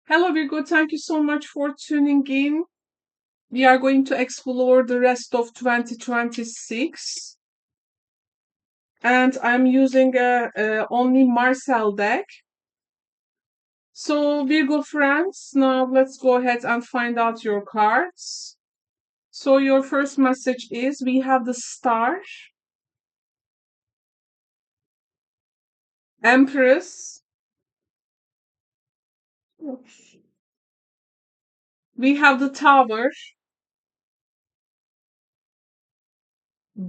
Hello, Virgo. Thank you so much for tuning in. We are going to explore the rest of 2026. And I'm using a only Marcel deck. So, Virgo friends, now let's go ahead and find out your cards. So, your first message is we have the Star, Empress, we have the Tower,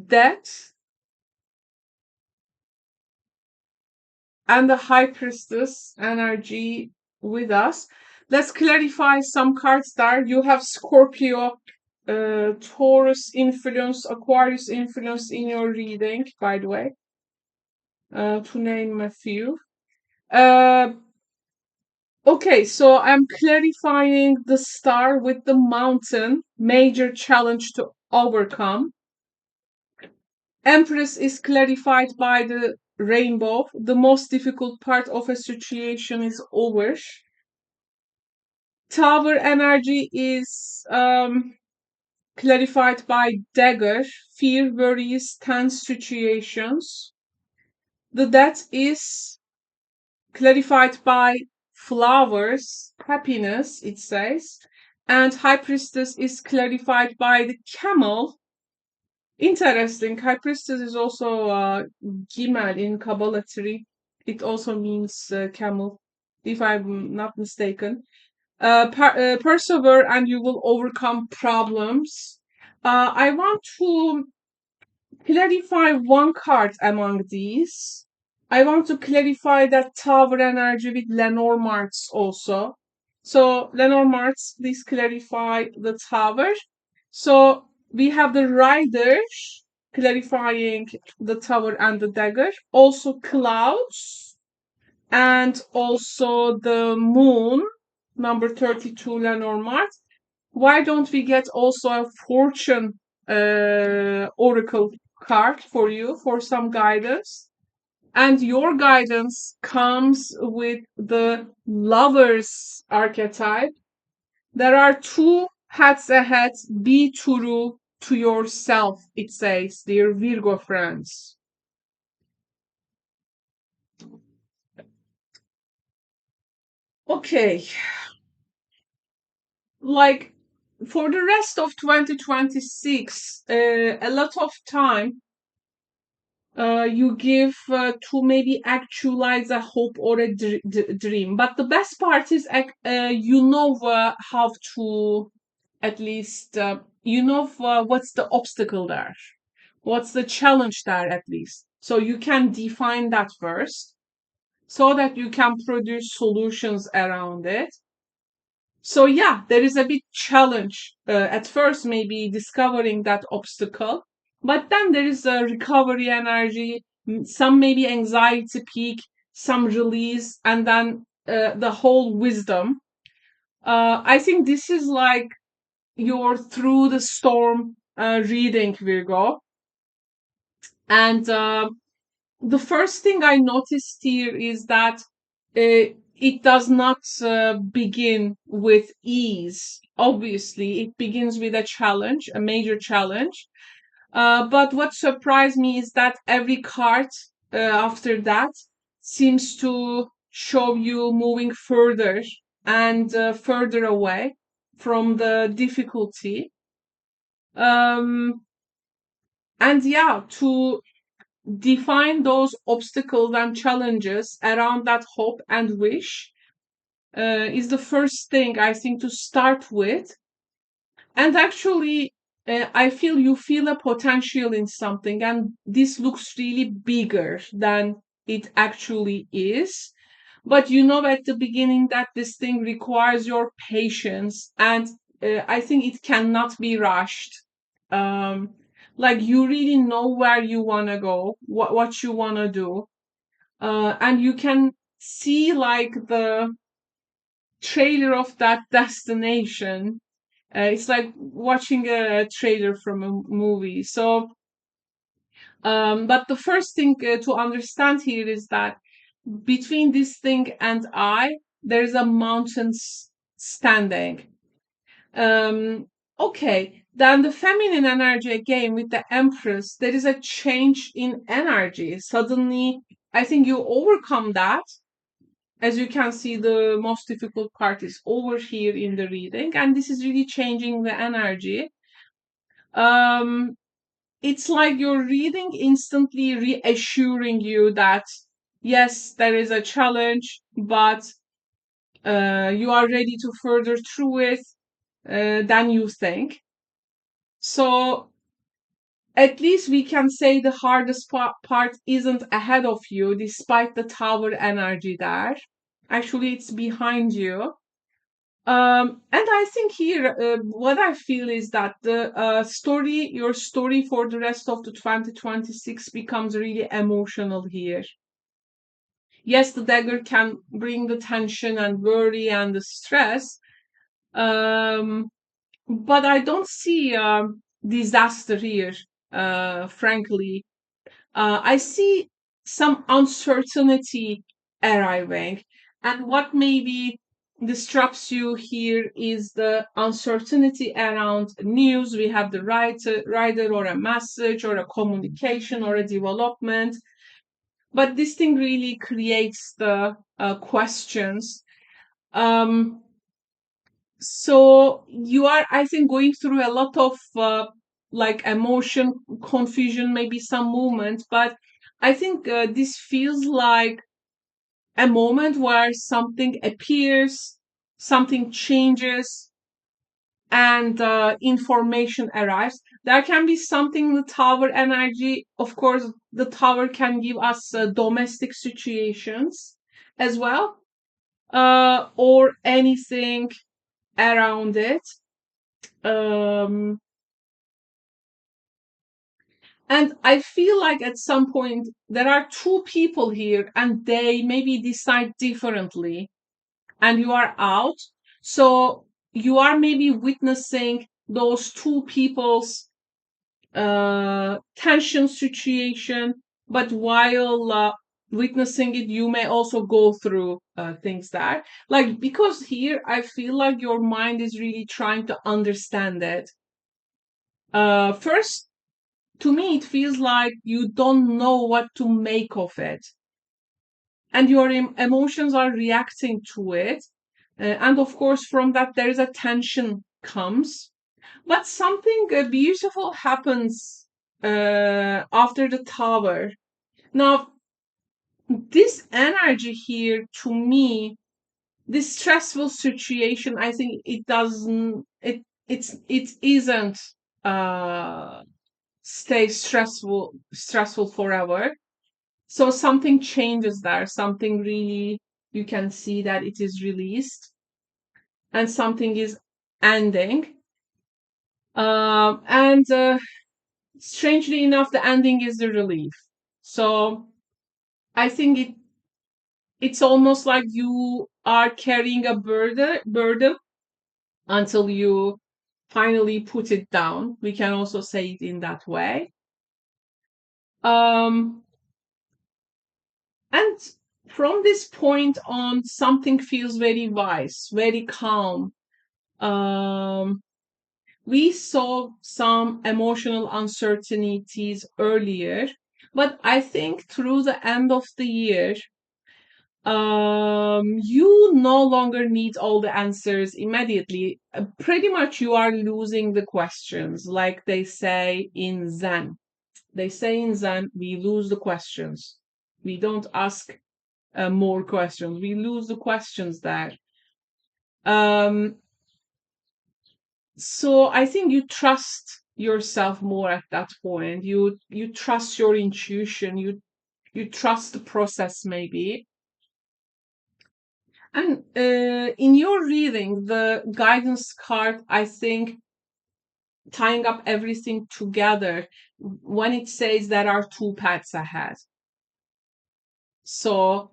Death, and the High Priestess energy with us. Let's clarify some cards there. You have Scorpio, Taurus influence, Aquarius influence in your reading, by the way, to name a few. Uh, okay, so I'm clarifying the star with the mountain, major challenge to overcome. Empress is clarified by the rainbow. The most difficult part of a situation is over. Tower energy is clarified by dagger, fear, worries, tense situations. The death is clarified by flowers, happiness, it says. And High Priestess is clarified by the camel. Interesting. High Priestess is also Gimel in Kabbalah tree. It also means camel, if I'm not mistaken. Persevere and you will overcome problems. I want to clarify one card among these. I want to clarify that Tower energy with Lenormand's also. So, Lenormand's, please clarify the Tower. So, we have the Rider clarifying the Tower and the Dagger. Also, Clouds. And also the Moon, number 32, Lenormand. Why don't we get also a fortune oracle card for you for some guidance? And your guidance comes with the Lover's archetype. There are two heads ahead. Be true to yourself, it says, dear Virgo friends. Okay. Like for the rest of 2026, a lot of time you give to maybe actualize a hope or a dream. But the best part is you know how to at least you know what's the obstacle there, what's the challenge there at least. So you can define that first, so that you can produce solutions around it. So yeah, there is a big challenge at first, maybe discovering that obstacle, but then there is a recovery energy, some maybe anxiety peak, some release, and then the whole wisdom. I think this is like your through the storm reading, Virgo. And the first thing I noticed here is that it does not begin with ease. Obviously, it begins with a challenge, a major challenge. But what surprised me is that every card after that seems to show you moving further and further away from the difficulty. Um, and yeah, to define those obstacles and challenges around that hope and wish is the first thing I think to start with. And actually, I feel you feel a potential in something, and this looks really bigger than it actually is. But you know at the beginning that this thing requires your patience, and I think it cannot be rushed. Um, like you really know where you want to go, what you want to do, and you can see like the trailer of that destination. It's like watching a trailer from a movie. So, but the first thing to understand here is that between this thing and I, there's a mountains standing. Okay, then the feminine energy again with the Empress, there is a change in energy. Suddenly, I think you overcome that. As you can see, the most difficult part is over here in the reading, and this is really changing the energy. Um, it's like your reading instantly reassuring you that yes, there is a challenge, but you are ready to further through it than you think. So at least we can say the hardest part isn't ahead of you, despite the tower energy there. Actually, it's behind you. And I think here, what I feel is that the your story for the rest of the 2026 becomes really emotional here. Yes, the dagger can bring the tension and worry and the stress, but I don't see disaster here, frankly. I see some uncertainty arriving. And what maybe disrupts you here is the uncertainty around news. We have the rider or a message or a communication or a development. But this thing really creates the questions. Um, so you are, I think, going through a lot of like emotion, confusion, maybe some movement, but I think this feels like a moment where something appears, something changes, and information arrives. There can be something in the tower energy. Of course, the tower can give us domestic situations as well, or anything around it. Um, and I feel like at some point there are two people here and they maybe decide differently, and you are out. So you are maybe witnessing those two people's tension situation, but while witnessing it, you may also go through things that, like, because here I feel like your mind is really trying to understand it. First, to me, it feels like you don't know what to make of it, and your emotions are reacting to it. And of course, from that, there is a tension comes. But something beautiful happens after the tower. Now, this energy here, to me, this stressful situation, I think it doesn't, it isn't uh, stay stressful forever. So something changes there, something really, you can see that it is released and something is ending. And strangely enough, the ending is the relief. So I think it's almost like you are carrying a burden until you finally put it down. We can also say it in that way. Um, and from this point on, something feels very wise, very calm. Um, we saw some emotional uncertainties earlier, but I think through the end of the year, you no longer need all the answers immediately. Pretty much you are losing the questions, like they say in Zen. They say in Zen, we lose the questions. We don't ask more questions. We lose the questions there. Um, so I think you trust yourself more at that point. You trust your intuition. You trust the process maybe. And in your reading, the guidance card, I think, tying up everything together when it says there are two paths ahead. So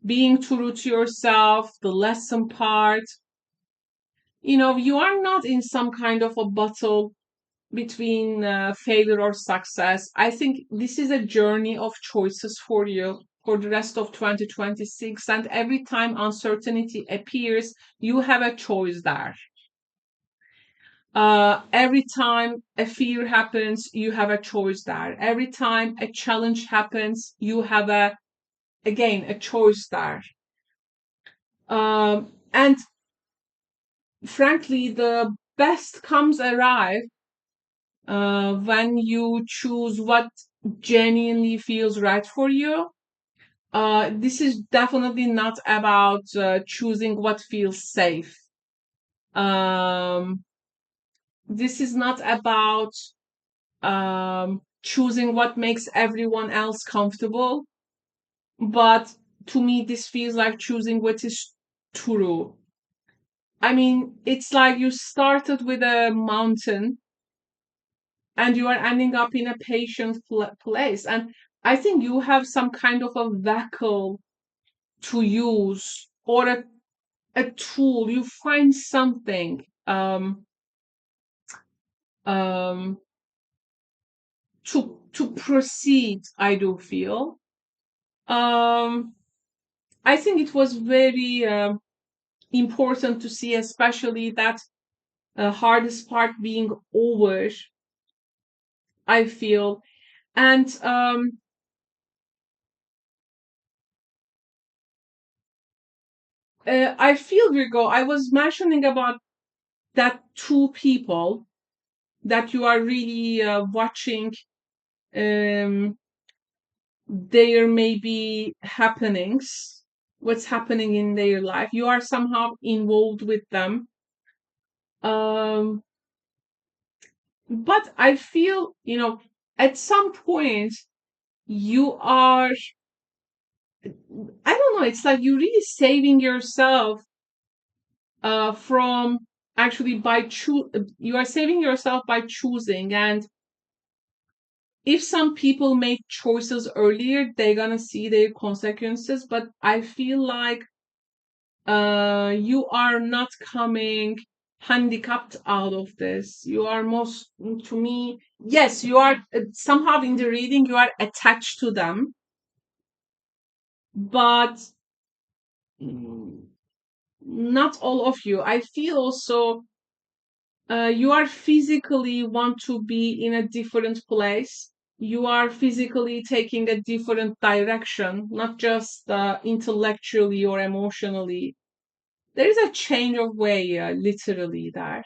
being true to yourself, the lesson part, you are not in some kind of a battle between failure or success. I think this is a journey of choices for you. for the rest of 2026. And every time uncertainty appears, you have a choice there. Every time a fear happens, you have a choice there. Every time a challenge happens, you have again a choice there. And frankly, the best comes arrive when you choose what genuinely feels right for you. This is definitely not about choosing what feels safe. This is not about choosing what makes everyone else comfortable. But to me, this feels like choosing what is true. I mean, it's like you started with a mountain and you are ending up in a patient place. And I think you have some kind of a vehicle to use, or a tool. You find something um, to proceed. I do feel. I think it was very important to see, especially that hardest part being over. I feel, and I feel, Virgo. I was mentioning about that two people that you are really watching their maybe happenings, what's happening in their life. You are somehow involved with them. Um, but I feel, at some point you are, I don't know, it's like you're really saving yourself from actually you are saving yourself by choosing. And if some people make choices earlier, they're gonna see their consequences. But I feel like you are not coming handicapped out of this. You are most, to me, yes, you are somehow in the reading, you are attached to them, but not all of you. I feel also you are physically want to be in a different place. You are physically taking a different direction, not just intellectually or emotionally. There is a change of way, literally there.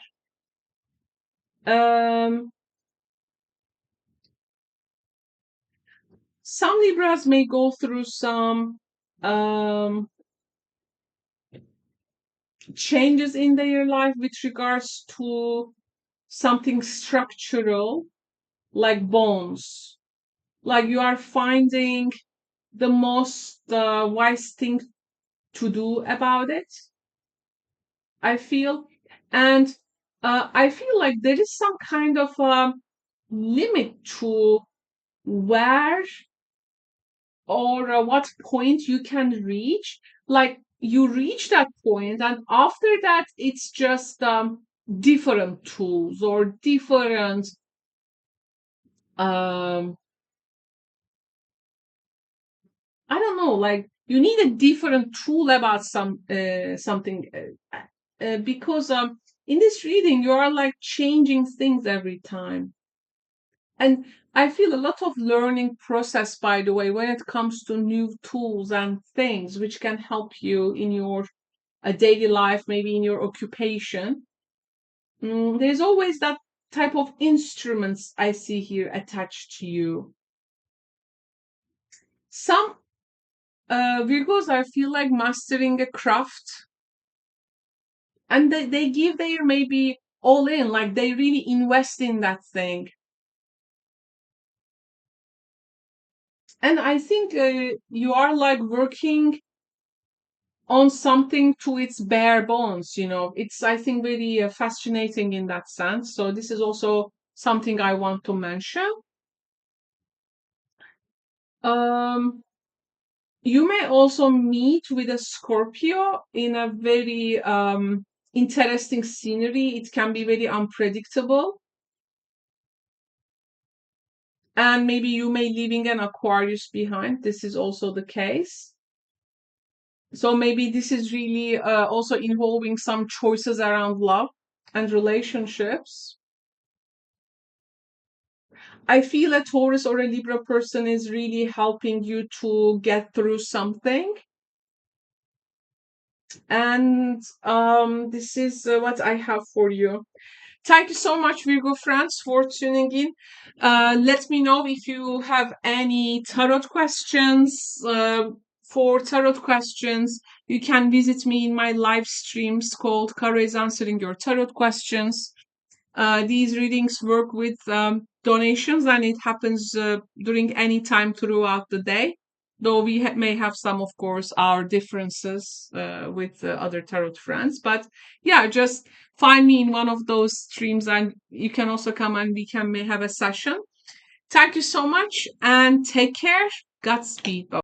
Um, some Libras may go through some um, changes in their life with regards to something structural, like bones. Like you are finding the most wise thing to do about it, I feel. And I feel like there is some kind of limit to where or what point you can reach. Like you reach that point, and after that, it's just different tools or different um I don't know, like you need a different tool about something because in this reading you are like changing things every time. And I feel a lot of learning process, by the way, when it comes to new tools and things which can help you in your daily life, maybe in your occupation. There's always that type of instruments I see here attached to you. Some Virgos, I feel like mastering a craft, and they give their maybe all in, like they really invest in that thing. And I think you are like working on something to its bare bones. It's, I think, very fascinating in that sense. So this is also something I want to mention. Um, you may also meet with a Scorpio in a very interesting scenery. It can be very unpredictable. and maybe you may leaving an Aquarius behind. This is also the case. So maybe this is really also involving some choices around love and relationships. I feel a Taurus or a Libra person is really helping you to get through something. And this is what I have for you. Thank you so much, Virgo friends, for tuning in. Let me know if you have any tarot questions. For tarot questions, you can visit me in my live streams called Karo is Answering Your Tarot Questions. These readings work with donations, and it happens during any time throughout the day. Though we may have some, of course, our differences with other tarot friends. But yeah, just find me in one of those streams, and you can also come and we may have a session. Thank you so much, and take care. Godspeed. Bye.